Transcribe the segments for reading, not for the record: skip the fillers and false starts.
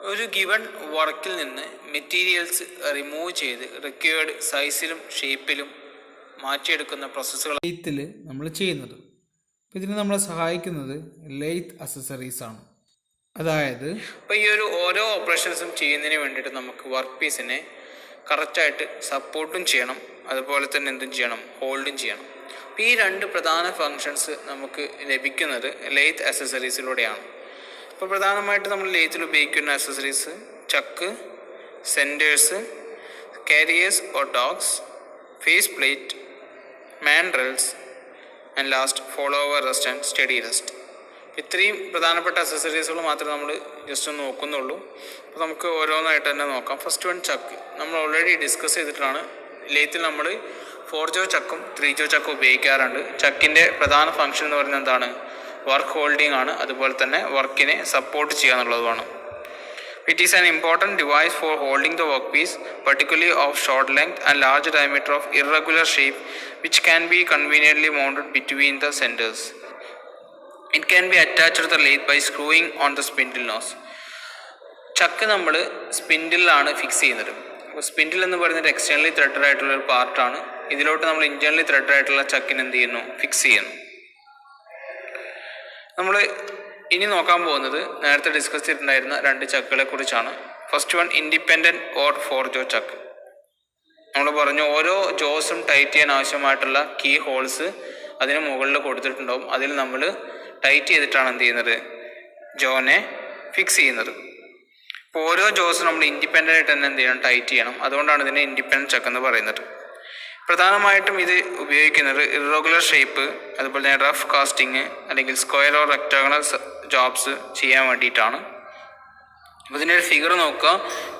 ഒരു ഗിവൺ വർക്കിൽ നിന്ന് മെറ്റീരിയൽസ് റിമൂവ് ചെയ്ത് റിക്വയർഡ് സൈസിലും ഷേപ്പിലും മാറ്റിയെടുക്കുന്ന പ്രോസസ്സുകൾ ലെയ്ത്തിൽ നമ്മൾ ചെയ്യുന്നത്. അപ്പോൾ ഇതിന് നമ്മളെ സഹായിക്കുന്നത് ലെയ്ത്ത് അക്സസറീസ് ആണ്. അതായത് ഇപ്പോൾ ഈ ഓരോ ഓപ്പറേഷൻസും ചെയ്യുന്നതിന് വേണ്ടിയിട്ട് നമുക്ക് വർക്ക് പീസിനെ കറക്റ്റായിട്ട് സപ്പോർട്ടും ചെയ്യണം, അതുപോലെ തന്നെ എന്തും ചെയ്യണം, ഹോൾഡും ചെയ്യണം. അപ്പോൾ ഈ രണ്ട് പ്രധാന ഫങ്ഷൻസ് നമുക്ക് ലഭിക്കുന്നത് ലെയ്ത്ത് അക്സസറീസിലൂടെയാണ്. ഇപ്പോൾ പ്രധാനമായിട്ട് നമ്മൾ ലെയ്ത്തിൽ ഉപയോഗിക്കുന്ന accessories chuck, centres, carriers or dogs, face plate, mandrels and last follower rest and steady rest. ഇത്രയും പ്രധാനപ്പെട്ട അക്സസറീസുകൾ മാത്രമേ നമ്മൾ ജസ്റ്റ് ഒന്ന് നോക്കുന്നുള്ളൂ. അപ്പോൾ നമുക്ക് ഓരോന്നായിട്ട് തന്നെ നോക്കാം. ഫസ്റ്റ് വൺ ചക്ക്. നമ്മൾ ഓൾറെഡി ഡിസ്കസ് ചെയ്തിട്ടാണ്. ലെയ്ത്തിൽ നമ്മൾ 4 ജോ ചക്കും 3 ജോ ചക്കും ഉപയോഗിക്കാറുണ്ട്. ചക്കിൻ്റെ പ്രധാന ഫംഗ്ഷൻ എന്ന് പറയുന്നത് എന്താണ്? വർക്ക് ഹോൾഡിംഗ് ആണ്, അതുപോലെ തന്നെ വർക്കിനെ സപ്പോർട്ട് ചെയ്യുക എന്നുള്ളതുമാണ്. It is an important device for holding the work piece, particularly of short length and large diameter of irregular shape, which can be conveniently mounted between the centers. It can be attached to the lathe by screwing on the spindle nose. ചക്ക് നമ്മൾ സ്പിൻഡിലാണ് fix ചെയ്യുന്നത്. അപ്പോൾ spindle എന്ന് പറയുന്നത് externally threaded ആയിട്ടുള്ള ഒരു പാർട്ടാണ്. ഇതിലോട്ട് നമ്മൾ ഇന്റേണലി ത്രെഡഡ് ആയിട്ടുള്ള ചക്കിന് എന്ത് ചെയ്യുന്നു? ഫിക്സ് ചെയ്യുന്നു. നമ്മൾ ഇനി നോക്കാൻ പോകുന്നത് നേരത്തെ ഡിസ്കസ് ചെയ്തിട്ടുണ്ടായിരുന്ന 2 ചക്കുകളെ കുറിച്ചാണ്. ഫസ്റ്റ് വൺ ഇൻഡിപെൻഡൻറ്റ് ഓർ 4 ജോ ചക്ക്. നമ്മൾ പറഞ്ഞു ഓരോ ജോസും ടൈറ്റ് ചെയ്യാൻ ആവശ്യമായിട്ടുള്ള കീ ഹോൾസ് അതിന് മുകളിൽ കൊടുത്തിട്ടുണ്ടാവും. അതിൽ നമ്മൾ ടൈറ്റ് ചെയ്തിട്ടാണ് എന്ത് ചെയ്യുന്നത്? ജോനെ ഫിക്സ് ചെയ്യുന്നത്. അപ്പോൾ ഓരോ ജോസും നമ്മൾ ഇൻഡിപെൻഡൻ്റ് ആയിട്ട് തന്നെ എന്ത് ചെയ്യണം? ടൈറ്റ് ചെയ്യണം. അതുകൊണ്ടാണ് ഇതിനെ ഇൻഡിപെൻഡൻറ്റ് ചക്ക് എന്ന് പറയുന്നത്. പ്രധാനമായിട്ടും ഇത് ഉപയോഗിക്കുന്നത് ഇറഗുലർ ഷേപ്പ്, അതുപോലെ തന്നെ റഫ് കാസ്റ്റിങ് അല്ലെങ്കിൽ സ്ക്വയർ ഓർ റെക്ടാങ്കുലർ ജോബ്സ് ചെയ്യാൻ വേണ്ടിയിട്ടാണ്. അപ്പോൾ ഇതിൻ്റെ ഒരു ഫിഗർ നോക്കുക.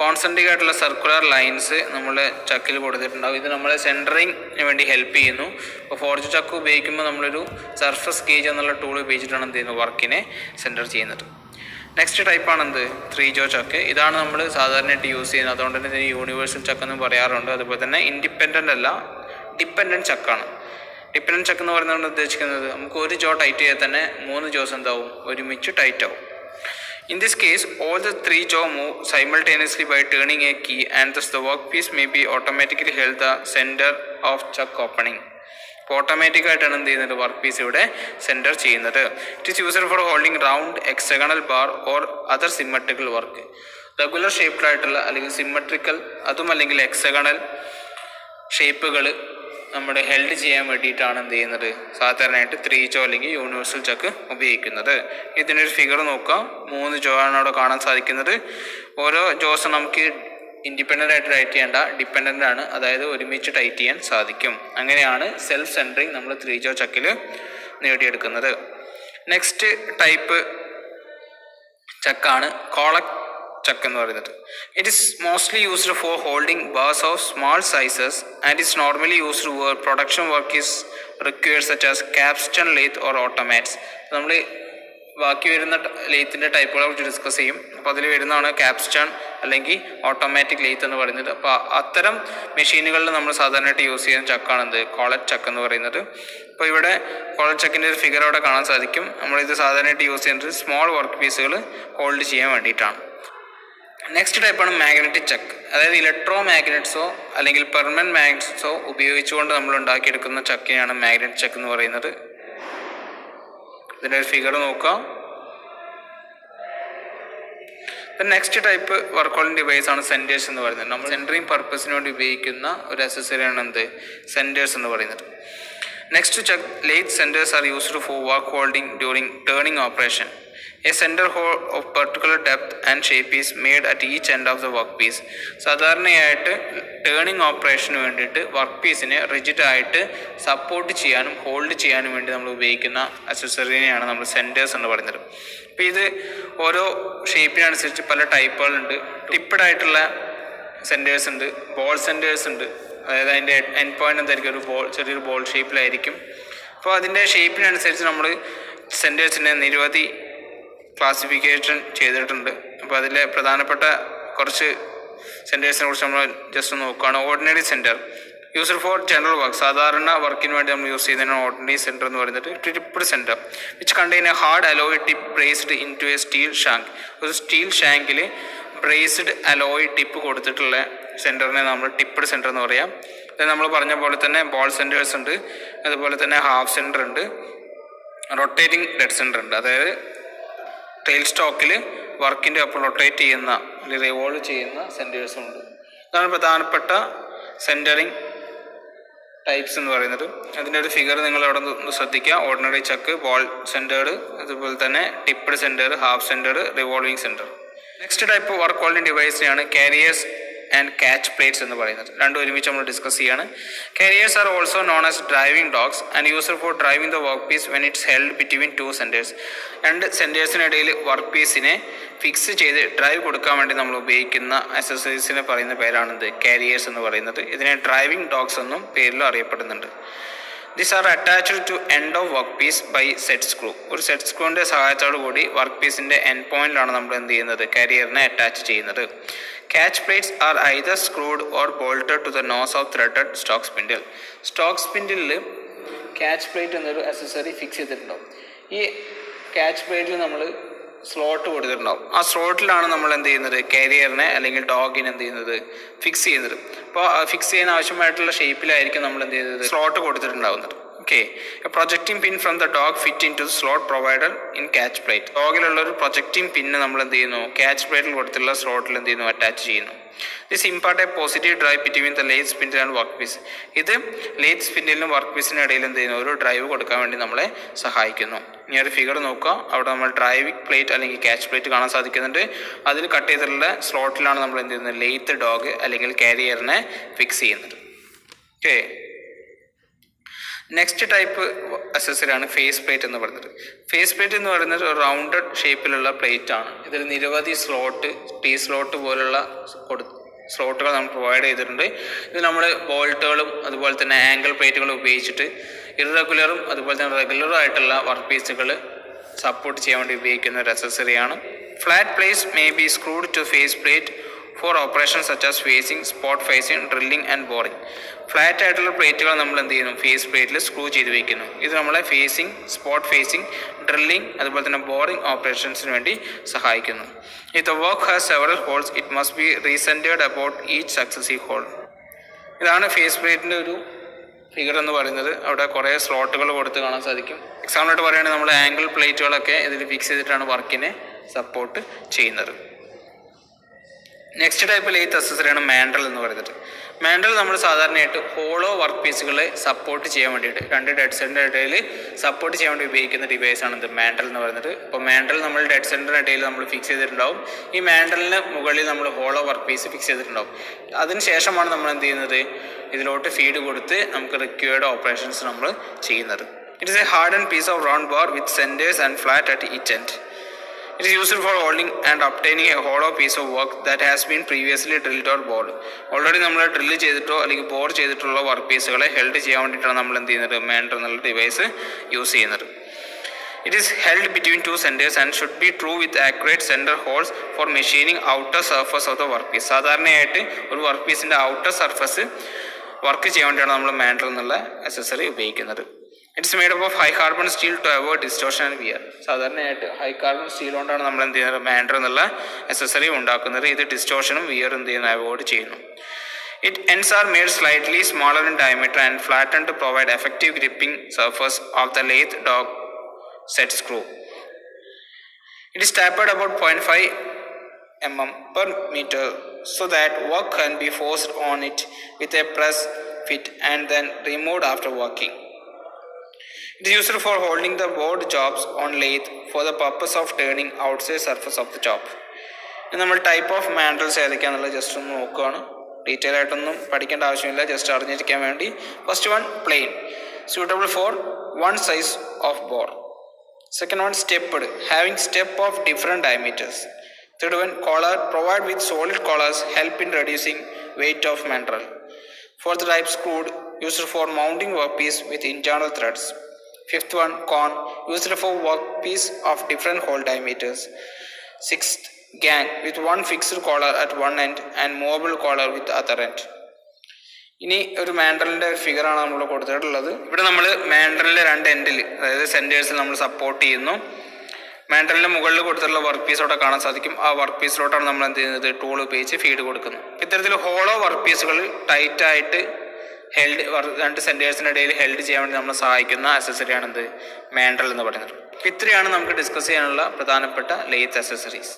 കോൺസെൻട്രിക് ആയിട്ടുള്ള സർക്കുലർ ലൈൻസ് നമ്മൾ ചക്കിൽ കൊടുത്തിട്ടുണ്ടാവും. ഇത് നമ്മളെ സെൻറ്ററിങ്ങിന് വേണ്ടി ഹെൽപ്പ് ചെയ്യുന്നു. അപ്പോൾ 4 ജോ ചക്ക് ഉപയോഗിക്കുമ്പോൾ നമ്മളൊരു സർഫസ് ഗേജ് എന്നുള്ള ടൂൾ ഉപയോഗിച്ചിട്ടാണ് എന്ത് ചെയ്യുന്നത്? വർക്കിനെ സെൻറ്റർ ചെയ്യുന്നത്. നെക്സ്റ്റ് ടൈപ്പാണ് എന്ത്? 3 ജോ ചക്ക്. ഇതാണ് നമ്മൾ സാധാരണയായിട്ട് യൂസ് ചെയ്യുന്നത്. അതുകൊണ്ട് തന്നെ ഇതിന് യൂണിവേഴ്സൽ ചക്ക് എന്ന് പറയാറുണ്ട്. അതുപോലെ തന്നെ ഇൻഡിപെൻഡൻ്റ് അല്ല, ഡിപ്പെൻഡൻറ്റ് ചക്കാണ്. ഡിപ്പെൻഡൻറ്റ് ചക്ക് എന്ന് പറയുന്നത് ഉദ്ദേശിക്കുന്നത് നമുക്ക് ഒരു ജോ ടൈറ്റ് ചെയ്താൽ തന്നെ 3 ജോസ് എന്താവും? ഒരുമിച്ച് ടൈറ്റ് ആവും. In this case, all the 3 jaw move simultaneously by turning a key, and thus the workpiece may be automatically held the center of chuck opening. ഓട്ടോമാറ്റിക്കായിട്ടാണ് എന്ത് ചെയ്യുന്നത്? വർക്ക് പീസ് ഇവിടെ സെൻറ്റർ ചെയ്യുന്നത്. It is used for holding round hexagonal bar or other symmetrical work. Regular shaped ആയിട്ടുള്ള അല്ലെങ്കിൽ symmetrical, അതും അല്ലെങ്കിൽ hexagonal ഷേപ്പുകൾ നമ്മുടെ held ചെയ്യാൻ വേണ്ടിയിട്ടാണ് എന്ത് ചെയ്യുന്നത്? സാധാരണയായിട്ട് 3 ജോ അല്ലെങ്കിൽ യൂണിവേഴ്സൽ ചക്ക് ഉപയോഗിക്കുന്നത്. ഇതിനൊരു ഫിഗർ നോക്കുക. 3 ജോ ആണ് അവിടെ കാണാൻ സാധിക്കുന്നത്. ഓരോ ജോസും നമുക്ക് ഇൻഡിപെൻഡൻ്റ് ആയിട്ട് ടൈറ്റ് ചെയ്യേണ്ട, ഡിപ്പെൻഡൻ്റ് ആണ്, അതായത് ഒരുമിച്ച് ടൈറ്റ് ചെയ്യാൻ സാധിക്കും. അങ്ങനെയാണ് സെൽഫ് സെൻറ്ററിങ് നമ്മൾ 3 ജോ ചക്കിൽ നേടിയെടുക്കുന്നത്. നെക്സ്റ്റ് ടൈപ്പ് ചക്കാണ് കോളക് ചക്ക് എന്ന് പറയുന്നത്. It is mostly used for holding bars of small sizes and is normally used where production work is required such as capstan lathe or automats. നമ്മൾ ബാക്കി വരുന്ന ലെയ്ത്തിൻ്റെ ടൈപ്പുകളെ കുറിച്ച് ഡിസ്കസ് ചെയ്യും. അപ്പോൾ അതിൽ വരുന്നതാണ് ക്യാപ്സ്റ്റൺ അല്ലെങ്കിൽ ഓട്ടോമാറ്റിക് ലെയ്ത്ത് എന്ന് പറയുന്നത്. അപ്പോൾ അത്തരം മെഷീനുകളിൽ നമ്മൾ സാധാരണയായിട്ട് യൂസ് ചെയ്യുന്ന ചക്കാണെന്ത്? കോളറ്റ് ചക്ക് എന്ന് പറയുന്നത്. അപ്പോൾ ഇവിടെ കോളറ്റ് ചക്കിൻ്റെ ഒരു ഫിഗർ അവിടെ കാണാൻ സാധിക്കും. നമ്മളിത് സാധാരണയായിട്ട് യൂസ് ചെയ്യുന്നത് സ്മോൾ വർക്ക് പീസുകൾ ഹോൾഡ് ചെയ്യാൻ വേണ്ടിയിട്ടാണ്. നെക്സ്റ്റ് ടൈപ്പാണ് മാഗ്നറ്റിക് ചക്ക്. അതായത് ഇലക്ട്രോ മാഗ്നറ്റ്സോ അല്ലെങ്കിൽ പെർമനൻറ്റ് മാഗ്നറ്റ്സോ ഉപയോഗിച്ചുകൊണ്ട് നമ്മൾ ഉണ്ടാക്കിയെടുക്കുന്ന ചക്കിനെയാണ് മാഗ്നറ്റിക് ചക്ക് എന്ന് പറയുന്നത്. ഇതിൻ്റെ ഒരു ഫിഗർ നോക്കുക. Next type work holding device ആണ് സെൻറ്റേഴ്സ് എന്ന് പറയുന്നത്. നമ്മൾ സെൻറ്ററിങ് പർപ്പസിന് വേണ്ടി ഉപയോഗിക്കുന്ന ഒരു അക്സസറിയാണ് എന്ത്? സെൻറ്റേഴ്സ് എന്ന് പറയുന്നത്. Next Chuck lathe centres are used for work holding during turning operation. A center hole of particular depth and shape is made at each end of the workpiece. സാധാരണയായിട്ട് ടേണിംഗ് ഓപ്പറേഷന് വേണ്ടിയിട്ട് work പീസിനെ റിജിഡായിട്ട് support ചെയ്യാനും hold ചെയ്യാനും വേണ്ടി നമ്മൾ ഉപയോഗിക്കുന്ന അക്സസറിനെയാണ് നമ്മൾ centres എന്ന് പറയുന്നത്. അപ്പോൾ ഇത് ഓരോ ഷേപ്പിനനുസരിച്ച് പല ടൈപ്പുകളുണ്ട്. ടിപ്പഡ് ആയിട്ടുള്ള സെൻറ്റേഴ്സ് ഉണ്ട്, ബോൾ സെൻറ്റേഴ്സ് ഉണ്ട്. അതായത് അതിൻ്റെ എൻഡ് പോയിന്റ് എന്തായിരിക്കും? ഒരു ചെറിയൊരു ബോൾ ഷേപ്പിലായിരിക്കും. അപ്പോൾ അതിൻ്റെ ഷേപ്പിനനുസരിച്ച് നമ്മൾ സെൻറ്റേഴ്സിനെ നിരവധി ക്ലാസിഫിക്കേഷൻ ചെയ്തിട്ടുണ്ട്. അപ്പോൾ അതിലെ പ്രധാനപ്പെട്ട കുറച്ച് സെൻറ്റേഴ്സിനെ കുറിച്ച് നമ്മൾ ജസ്റ്റ് നോക്കുകയാണ്. Ordinary centre used for general work. സാധാരണ വർക്കിന് വേണ്ടി നമ്മൾ യൂസ് ചെയ്യുന്നതിനാണ് ഓർഡിനറി സെൻറ്റർ എന്ന് പറയുന്നത്. Tipped centre which contain a hard alloy tip brazed in to a steel shank. ഒരു സ്റ്റീൽ ഷാങ്കിൽ ബ്രേസ്ഡ് അലോയ് ടിപ്പ് കൊടുത്തിട്ടുള്ള സെൻറ്ററിനെ നമ്മൾ ടിപ്പ്ഡ് സെൻറ്റർ എന്ന് പറയാം. ഇത് നമ്മൾ പറഞ്ഞ പോലെ തന്നെ ബോൾ സെൻറ്റേഴ്സ് ഉണ്ട്, അതുപോലെ തന്നെ ഹാഫ് സെൻറ്റർ ഉണ്ട്, റൊട്ടേറ്റിംഗ് ഡെഡ് സെൻറ്റർ ഉണ്ട്. അതായത് ടെയിൽ സ്റ്റോക്കിൽ വർക്കിൻ്റെ ഒപ്പം റൊട്ടേറ്റ് ചെയ്യുന്ന അല്ലെങ്കിൽ റിവോൾവ് ചെയ്യുന്ന സെൻറ്റേഴ്സും ഉണ്ട്. ഇതാണ് പ്രധാനപ്പെട്ട സെൻറ്ററിങ് ടൈപ്സ് എന്ന് പറയുന്നത്. അതിൻ്റെ ഒരു ഫിഗർ നിങ്ങൾ അവിടെ ഒന്ന് ശ്രദ്ധിക്കുക. ഓർഡിനറി ചക്ക്, ബോൾ സെൻറ്റേർഡ്, അതുപോലെ തന്നെ tipped centre, half centre, revolving centre. Next type work holding ഡിവൈസിനെയാണ് കാരിയേഴ്സ് ആൻഡ് ക്യാച്ച് പ്ലേറ്റ്സ് എന്ന് പറയുന്നത്. രണ്ടും ഒരുമിച്ച് നമ്മൾ ഡിസ്കസ് ചെയ്യാണ്. Carriers are also known as driving dogs and used for driving the work piece when it's held between two centres. രണ്ട് സെൻറ്റേഴ്സിനിടയിൽ work പീസിനെ ഫിക്സ് ചെയ്ത് ഡ്രൈവ് കൊടുക്കാൻ വേണ്ടി നമ്മൾ ഉപയോഗിക്കുന്ന അക്സസറീസിനെ പറയുന്ന പേരാണിത് കാരിയേഴ്സ് എന്ന് പറയുന്നത്. ഇതിനെ ഡ്രൈവിംഗ് ഡോഗ്സ് എന്നും പേരിലും അറിയപ്പെടുന്നുണ്ട്. These are attached to end of workpiece by set screw. ഒരു സെറ്റ് സ്ക്രൂവിൻ്റെ സഹായത്തോടു കൂടി വർക്ക് പീസിൻ്റെ എൻഡ് പോയിന്റിലാണ് നമ്മൾ എന്ത് ചെയ്യുന്നത്, കാരിയറിനെ അറ്റാച്ച് ചെയ്യുന്നത്. Catch plates are either screwed or bolted to the nose of threaded stock spindle. Stock സ്പിൻഡിലിൽ ക്യാച്ച് പ്ലേറ്റ് എന്നൊരു അക്സസറി ഫിക്സ് ചെയ്തിട്ടുണ്ടാവും. ഈ ക്യാച്ച് പ്ലേറ്റിൽ നമ്മൾ സ്ലോട്ട് കൊടുത്തിട്ടുണ്ടാവും. ആ സ്ലോട്ടിലാണ് നമ്മൾ എന്ത് ചെയ്യുന്നത്, കാരിയറിനെ അല്ലെങ്കിൽ ഡോഗിനെ എന്ത് ചെയ്യുന്നത്, ഫിക്സ് ചെയ്യുന്നത്. അപ്പോൾ ഫിക്സ് ചെയ്യാൻ ആവശ്യമായിട്ടുള്ള ഷേപ്പിലായിരിക്കും നമ്മൾ എന്ത് ചെയ്യുന്നത്, സ്ലോട്ട് കൊടുത്തിട്ടുണ്ടാവുന്നത്. Okay, projecting pin from the dog fit in to slot provided in catch plate. ഡോഗിലുള്ള ഒരു പ്രൊജക്റ്റിംഗ് പിന്ന് നമ്മൾ എന്ത് ചെയ്യുന്നു, ക്യാച്ച് പ്ലേറ്റിൽ കൊടുത്തുള്ള സ്ലോട്ടിൽ എന്ത് ചെയ്യുന്നു, അറ്റാച്ച് ചെയ്യുന്നു. This impart a positive drive between the lathe spindle and work piece. ഇത് ലേത്ത് സ്പിൻഡിലും വർക്ക് പീസിനും ഇടയിൽ എന്ത് ചെയ്യുന്നു, ഒരു ഡ്രൈവ് കൊടുക്കാൻ വേണ്ടി നമ്മളെ സഹായിക്കുന്നു. ഇനി ഒരു ഫിഗർ നോക്കുക. അവിടെ നമ്മൾ ഡ്രൈവ് പ്ലേറ്റ് അല്ലെങ്കിൽ ക്യാച്ച് പ്ലേറ്റ് കാണാൻ സാധിക്കുന്നുണ്ട്. അതിൽ കട്ട് ചെയ്തിട്ടുള്ള സ്ലോട്ടിലാണ് നമ്മൾ എന്ത് ചെയ്യുന്നത്, ലേത്ത് ഡോഗ് അല്ലെങ്കിൽ കാരിയറിനെ ഫിക്സ് ചെയ്യുന്നത്. ഓക്കെ, നെക്സ്റ്റ് ടൈപ്പ് അക്സസറിയാണ് ഫേസ് പ്ലേറ്റ് എന്ന് പറയുന്നത്. ഫേസ് പ്ലേറ്റ് എന്ന് പറയുന്നത് ഒരു റൗണ്ടഡ് ഷേപ്പിലുള്ള പ്ലേറ്റ് ആണ്. ഇതിൽ നിരവധി സ്ലോട്ട്, ടീ സ്ലോട്ട് പോലുള്ള സ്ലോട്ടുകൾ നമ്മൾ പ്രൊവൈഡ് ചെയ്തിട്ടുണ്ട്. ഇത് നമ്മൾ ബോൾട്ടുകളും അതുപോലെ തന്നെ ആംഗിൾ പ്ലേറ്റുകളും ഉപയോഗിച്ചിട്ട് ഇറഗുലറും അതുപോലെ തന്നെ റെഗുലറും ആയിട്ടുള്ള വർക്ക് പീസുകൾ സപ്പോർട്ട് ചെയ്യാൻ വേണ്ടി ഉപയോഗിക്കുന്ന ഒരു അക്സസറിയാണ്. Flat plates may be screwed to face plate for operation such as facing, spot facing, drilling and boring. Flat ആയിട്ടുള്ള പ്ലേറ്റുകൾ നമ്മൾ എന്ത് ചെയ്യുന്നു, ഫേസ് പ്ലേറ്റിൽ സ്ക്രൂ ചെയ്ത് വയ്ക്കുന്നു. ഇത് നമ്മളെ ഫേസിംഗ്, സ്പോട്ട് ഫേസിംഗ്, ഡ്രില്ലിംഗ് അതുപോലെ തന്നെ ബോറിംഗ് ഓപ്പറേഷൻസിന് വേണ്ടി സഹായിക്കുന്നു. If the work has several holes it must be recentred about each successive hole. ഇതാണ് ഫേസ് പ്ലേറ്റിൻ്റെ ഒരു ഫിഗർ എന്ന് പറയുന്നത്. അവിടെ കുറേ സ്ലോട്ടുകൾ കൊടുത്ത് കാണാൻ സാധിക്കും. എക്സാമ്പിളായിട്ട് പറയുകയാണെങ്കിൽ നമ്മൾ ആംഗിൾ പ്ലേറ്റുകളൊക്കെ ഇതിൽ ഫിക്സ് ചെയ്തിട്ടാണ് വർക്കിനെ സപ്പോർട്ട് ചെയ്യുന്നത്. നെക്സ്റ്റ് ടൈപ്പ് ലേത്ത് അക്സസറിയാണ് മാൻഡൽ എന്ന് പറയുന്നത്. മാൻഡൽ നമ്മൾ സാധാരണയായിട്ട് ഹോളോ വർക്ക് പീസുകളെ സപ്പോർട്ട് ചെയ്യാൻ വേണ്ടിയിട്ട്, രണ്ട് ഡെഡ് സെൻറ്ററിൻ്റെ ഇടയിൽ സപ്പോർട്ട് ചെയ്യാൻ വേണ്ടി ഉപയോഗിക്കുന്ന ഡിവൈസാണ് ഇത് മാൻഡൽ എന്ന് പറയുന്നത്. അപ്പോൾ മാൻഡൽ നമ്മൾ ഡെഡ് സെൻറ്ററിൻ്റെ ഇടയിൽ നമ്മൾ ഫിക്സ് ചെയ്തിട്ടുണ്ടാവും. ഈ മാൻഡലിന് മുകളിൽ നമ്മൾ ഹോളോ വർക്ക് പീസ് ഫിക്സ് ചെയ്തിട്ടുണ്ടാവും. അതിനുശേഷമാണ് നമ്മൾ എന്ത് ചെയ്യുന്നത്, ഇതിലോട്ട് ഫീഡ് കൊടുത്ത് നമുക്ക് റിക്വയർഡ് ഓപ്പറേഷൻസ് നമ്മൾ ചെയ്യുന്നത്. It is a hardened piece of round bar with centres and flat at each end. It is used for holding and obtaining a hollow piece of work that has been previously drilled or bored. Already നമ്മൾ drill ചെയ്തിട്ടോ അല്ലെങ്കിൽ bore ചെയ്തിട്ടുള്ള work പീസുകളെ held ചെയ്യാൻ വേണ്ടിയിട്ടാണ് നമ്മൾ എന്ത് ചെയ്യുന്നത്, mantel എന്നുള്ള ഡിവൈസ് യൂസ് ചെയ്യുന്നത്. It is held between two centers and should be true with accurate center holes for machining outer surface of the workpiece. സാധാരണയായിട്ട് ഒരു വർക്ക് പീസിൻ്റെ ഔട്ടർ സർഫസ് വർക്ക് ചെയ്യാൻ വേണ്ടിയാണ് നമ്മൾ മാൻഡൽ എന്നുള്ള അക്സസറി ഉപയോഗിക്കുന്നത്. It's made up of high carbon steel to avoid distortion and wear. സാധാരണയായിട്ട് high carbon steel കൊണ്ടാണ് നമ്മൾ എന്ത് ചെയ്യുന്നത്, മാൻഡൽ എന്നുള്ള അക്സസറി ഉണ്ടാക്കുന്നത്. ഇത് ഡിസ്റ്റോർഷനും വിയറും എന്ത് ചെയ്യുന്നു, അവോയ്ഡ് ചെയ്യുന്നു. Its ends are made slightly smaller in diameter and flattened to provide effective gripping surface of the lathe dog set screw. It is tapered about 0.5 mm per meter so that work can be forced on it with a press fit and then removed after working. It is used for holding the board jobs on lathe for the purpose of turning outside surface of the job. നമ്മൾ type of mandrels ഏതൊക്കെയാണെന്നുള്ളത് just ഒന്ന് നോക്കുകയാണ്. Detail ആയിട്ടൊന്നും പഠിക്കേണ്ട ആവശ്യമില്ല, just അറിഞ്ഞിരിക്കാൻ വേണ്ടി. First one plain, suitable for one size of bore. Second one stepped, having step of different diameters. Third one collar, provide with solid collars, help in reducing weight of mandrel. Fourth type screwed, used for mounting workpiece with internal threads. Fifth one cone, used for workpiece of different hole diameters. Sixth gang, with one fixed collar at one end and movable collar with other end. ഇനി ഒരു മാൻഡലിൻ്റെ ഒരു ഫിഗറാണ് നമ്മൾ കൊടുത്തിട്ടുള്ളത്. ഇവിടെ നമ്മൾ മാൻഡലിൻ്റെ രണ്ട് എൻഡിൽ, അതായത് സെൻറ്റേഴ്സിൽ നമ്മൾ സപ്പോർട്ട് ചെയ്യുന്നു. മാൻഡലിൻ്റെ മുകളിൽ കൊടുത്തിട്ടുള്ള വർക്ക് പീസ് അവിടെ കാണാൻ സാധിക്കും. ആ വർക്ക് പീസിലോട്ടാണ് നമ്മൾ എന്ത് ചെയ്യുന്നത്, ടൂൾ ഉപയോഗിച്ച് ഫീഡ് കൊടുക്കുന്നത്. ഇത്തരത്തിൽ ഹോളോ വർക്ക് പീസുകൾ ടൈറ്റായിട്ട് രണ്ട് സെൻറ്റേഴ്സിൻ്റെ ഇടയിൽ ഹെൽഡ് ചെയ്യാൻ വേണ്ടി നമ്മളെ സഹായിക്കുന്ന അക്സസറിയാണ് എന്ത്, മാൻഡൽ എന്ന് പറയുന്നത്. ഇത്രയാണ് നമുക്ക് ഡിസ്കസ് ചെയ്യാനുള്ള പ്രധാനപ്പെട്ട ലേത്ത് അക്സസറീസ്.